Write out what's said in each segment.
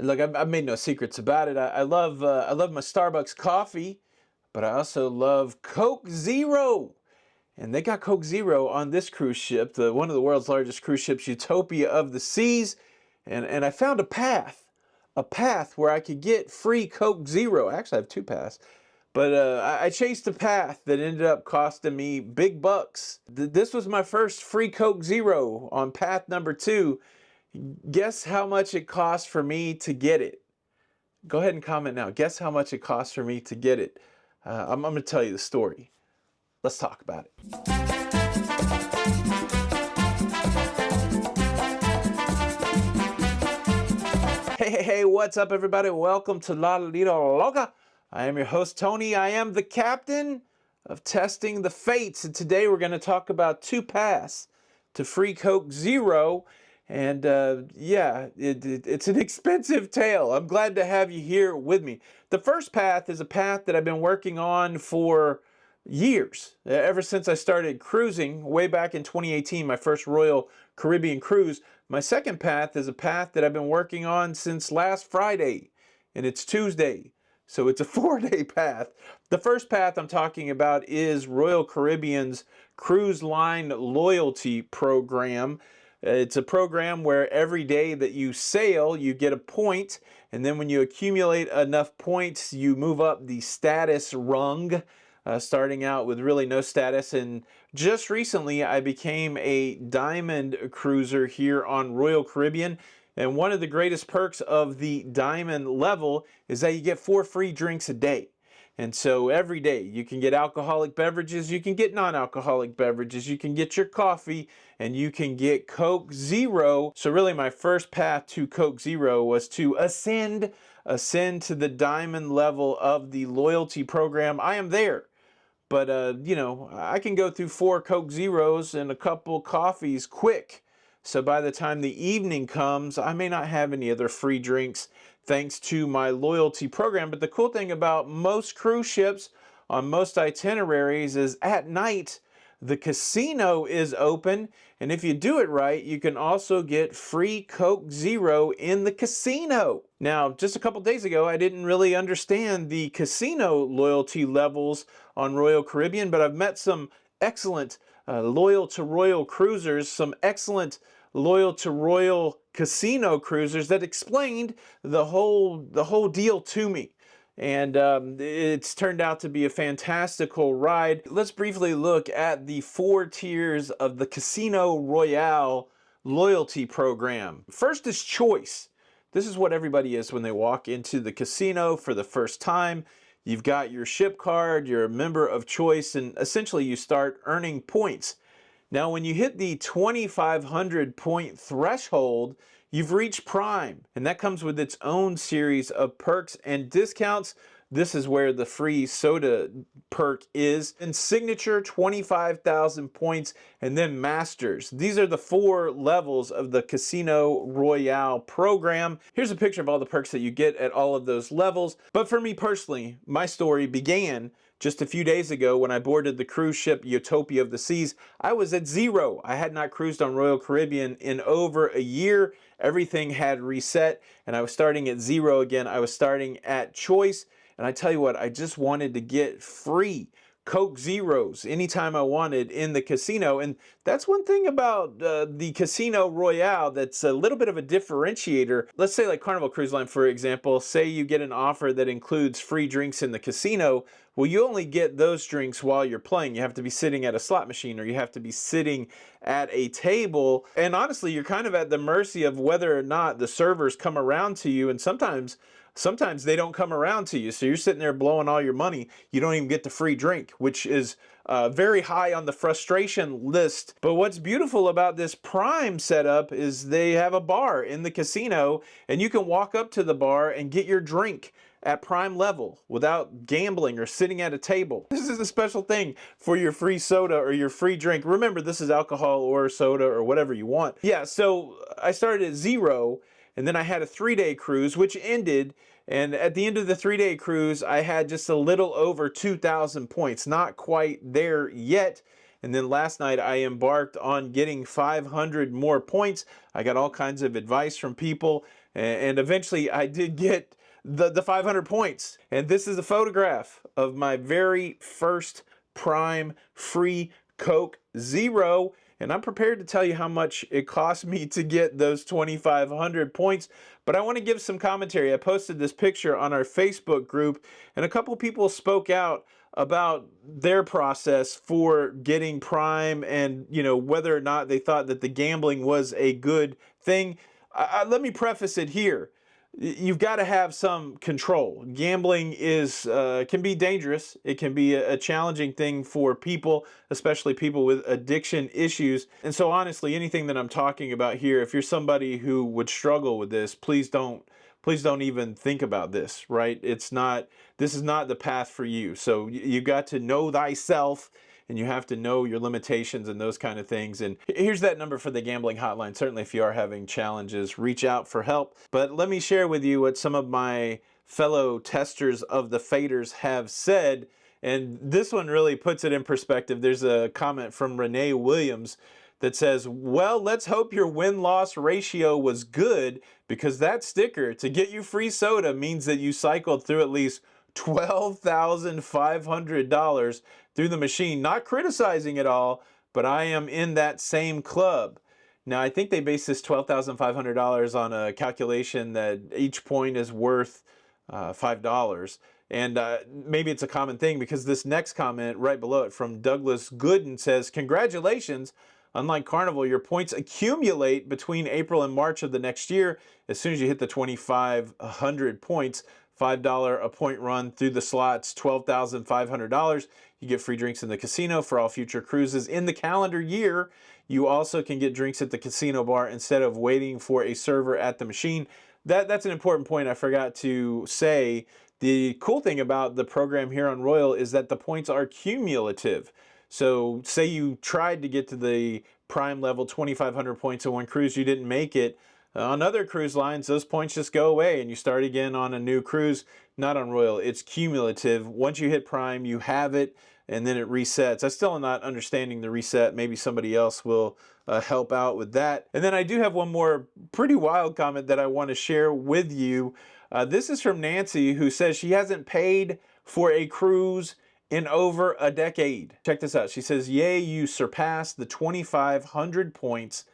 Look, I've made no secrets about it. I love my Starbucks coffee, but I also love Coke Zero. And they got Coke Zero on this cruise ship, one of the world's largest cruise ships, Utopia of the Seas. And I found a path where I could get free Coke Zero. Actually, I have two paths. But I chased a path that ended up costing me big bucks. This was my first free Coke Zero on path number 2. Guess how much it cost for me to get it? Go ahead and comment now. Guess how much it cost for me to get it? I'm going to tell you the story. Let's talk about it. Hey, what's up, everybody? Welcome to La Lita Loca. I am your host, Tony. I am the captain of Testing the Fates, and today we're going to talk about 2 paths to free Coke Zero. And yeah, it's an expensive tale. I'm glad to have you here with me. The first path is a path that I've been working on for years, ever since I started cruising way back in 2018, my first Royal Caribbean cruise. My second path is a path that I've been working on since last Friday, and it's Tuesday, so it's a 4-day path. The first path I'm talking about is Royal Caribbean's Cruise Line Loyalty Program. It's a program where every day that you sail, you get a point, and then when you accumulate enough points, you move up the status rung, starting out with really no status. And just recently, I became a Diamond cruiser here on Royal Caribbean. And one of the greatest perks of the Diamond level is that you get 4 free drinks a day. And so every day you can get alcoholic beverages, you can get non-alcoholic beverages, you can get your coffee, and you can get Coke Zero. So really my first path to Coke Zero was to ascend to the Diamond level of the loyalty program. I am there. But, you know, I can go through 4 Coke Zeros and a couple coffees quick. So by the time the evening comes, I may not have any other free drinks thanks to my loyalty program. But the cool thing about most cruise ships on most itineraries is at night, the casino is open. And if you do it right, you can also get free Coke Zero in the casino. Now, just a couple days ago, I didn't really understand the casino loyalty levels on Royal Caribbean, but I've met some excellent loyal to Royal cruisers, some excellent loyal to Royal casino cruisers that explained the whole deal to me. And it's turned out to be a fantastical ride. Let's briefly look at the 4 tiers of the Casino Royale loyalty program. First is choice. This is what everybody is when they walk into the casino for the first time. You've got your ship card, you're a member of choice, and essentially you start earning points. Now, when you hit the 2,500 point threshold, you've reached Prime, and that comes with its own series of perks and discounts. This is where the free soda perk is. And Signature, 25,000 points, and then Masters. These are the 4 levels of the Casino Royale program. Here's a picture of all the perks that you get at all of those levels. But for me personally, my story began just a few days ago when I boarded the cruise ship Utopia of the Seas. I was at 0. I had not cruised on Royal Caribbean in over a year. Everything had reset, and I was starting at 0 again. I was starting at choice. And I tell you what, I just wanted to get free Coke Zeros anytime I wanted in the casino. And that's one thing about the Casino Royale that's a little bit of a differentiator. Let's say like Carnival Cruise Line, for example, say you get an offer that includes free drinks in the casino. Well, you only get those drinks while you're playing. You have to be sitting at a slot machine, or you have to be sitting at a table. And honestly, you're kind of at the mercy of whether or not the servers come around to you. And sometimes they don't come around to you. So you're sitting there blowing all your money. You don't even get the free drink, which is very high on the frustration list. But what's beautiful about this Prime setup is they have a bar in the casino, and you can walk up to the bar and get your drink at Prime level without gambling or sitting at a table. This is a special thing for your free soda or your free drink. Remember, this is alcohol or soda or whatever you want. Yeah, so I started at 0, and then I had a 3-day cruise, which ended. And at the end of the 3-day cruise, I had just a little over 2,000 points. Not quite there yet. And then last night I embarked on getting 500 more points. I got all kinds of advice from people. And eventually I did get the 500 points. And this is a photograph of my very first Prime free Coke Zero. And I'm prepared to tell you how much it cost me to get those 2,500 points. But I want to give some commentary. I posted this picture on our Facebook group, and a couple people spoke out about their process for getting Prime, and whether or not they thought that the gambling was a good thing. Let me preface it here. You've got to have some control. Gambling can be dangerous. It can be a challenging thing for people, especially people with addiction issues. And so honestly, anything that I'm talking about here, if you're somebody who would struggle with this, please don't even think about this, right? This is not the path for you. So you've got to know thyself, and you have to know your limitations and those kind of things. And here's that number for the gambling hotline. Certainly if you are having challenges, reach out for help. But let me share with you what some of my fellow testers of the faders have said. And this one really puts it in perspective. There's a comment from Renee Williams that says, well, let's hope your win-loss ratio was good, because that sticker to get you free soda means that you cycled through at least $12,500 through the machine. Not criticizing at all, but I am in that same club. Now, I think they base this $12,500 on a calculation that each point is worth $5. And maybe it's a common thing, because this next comment right below it from Douglas Gooden says, congratulations. Unlike Carnival, your points accumulate between April and March of the next year. As soon as you hit the 2,500 points, $5 a point run through the slots, $12,500. You get free drinks in the casino for all future cruises in the calendar year. You also can get drinks at the casino bar instead of waiting for a server at the machine. That's an important point I forgot to say. The cool thing about the program here on Royal is that the points are cumulative. So say you tried to get to the Prime level 2,500 points on one cruise, you didn't make it. On other cruise lines, those points just go away and you start again on a new cruise. Not on Royal, it's cumulative. Once you hit Prime, you have it, and then it resets. I still am not understanding the reset. Maybe somebody else will help out with that. And then I do have one more pretty wild comment that I want to share with you. This is from Nancy, who says she hasn't paid for a cruise in over a decade. Check this out. She says, yay, you surpassed the 2,500 points.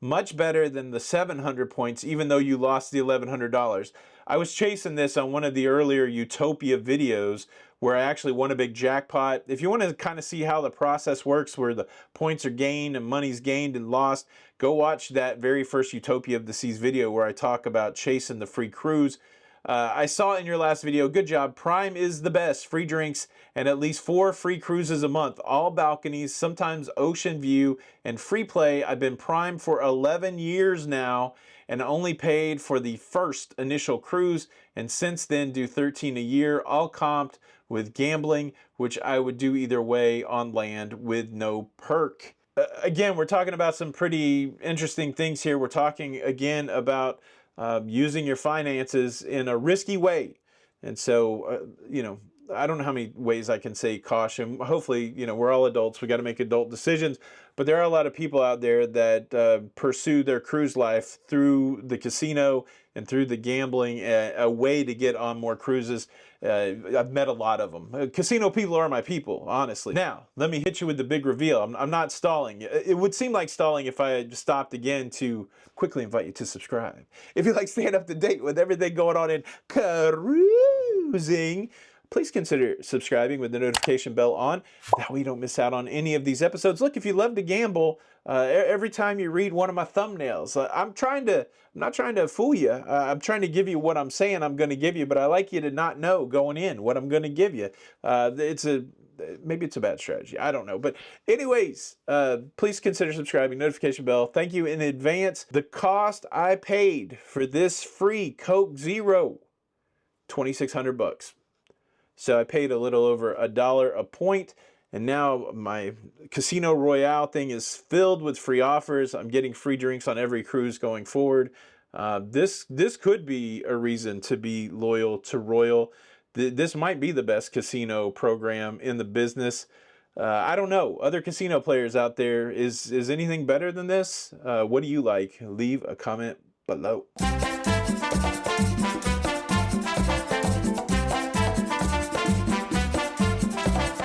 Much better than the 700 points, even though you lost the $1,100. I was chasing this on one of the earlier Utopia videos where I actually won a big jackpot. If you want to kind of see how the process works, where the points are gained and money's gained and lost, go watch that very first Utopia of the Seas video where I talk about chasing the free cruise. I saw in your last video, good job. Prime is the best. Free drinks and at least 4 free cruises a month. All balconies, sometimes ocean view, and free play. I've been Prime for 11 years now and only paid for the first initial cruise, and since then do 13 a year, all comped with gambling, which I would do either way on land with no perk. Again, we're talking about some pretty interesting things here. We're talking again about using your finances in a risky way. And so, I don't know how many ways I can say caution. Hopefully, we're all adults. We got to make adult decisions. But there are a lot of people out there that pursue their cruise life through the casino and through the gambling, a way to get on more cruises. I've met a lot of them. Casino people are my people, honestly. Now, let me hit you with the big reveal. I'm not stalling. It would seem like stalling if I had stopped again to quickly invite you to subscribe. If you like staying up to date with everything going on in cruising, please consider subscribing with the notification bell on. That way you don't miss out on any of these episodes. Look, if you love to gamble, every time you read one of my thumbnails, I'm not trying to fool you. I'm trying to give you what I'm saying I'm going to give you, but I like you to not know going in what I'm going to give you. Maybe it's a bad strategy. I don't know. But anyways, please consider subscribing, notification bell. Thank you in advance. The cost I paid for this free Coke Zero, $2,600. So I paid a little over $1 a point, and now my Casino Royale thing is filled with free offers. I'm getting free drinks on every cruise going forward. This could be a reason to be loyal to Royal. This might be the best casino program in the business. I don't know. Other casino players out there, is anything better than this? What do you like? Leave a comment below.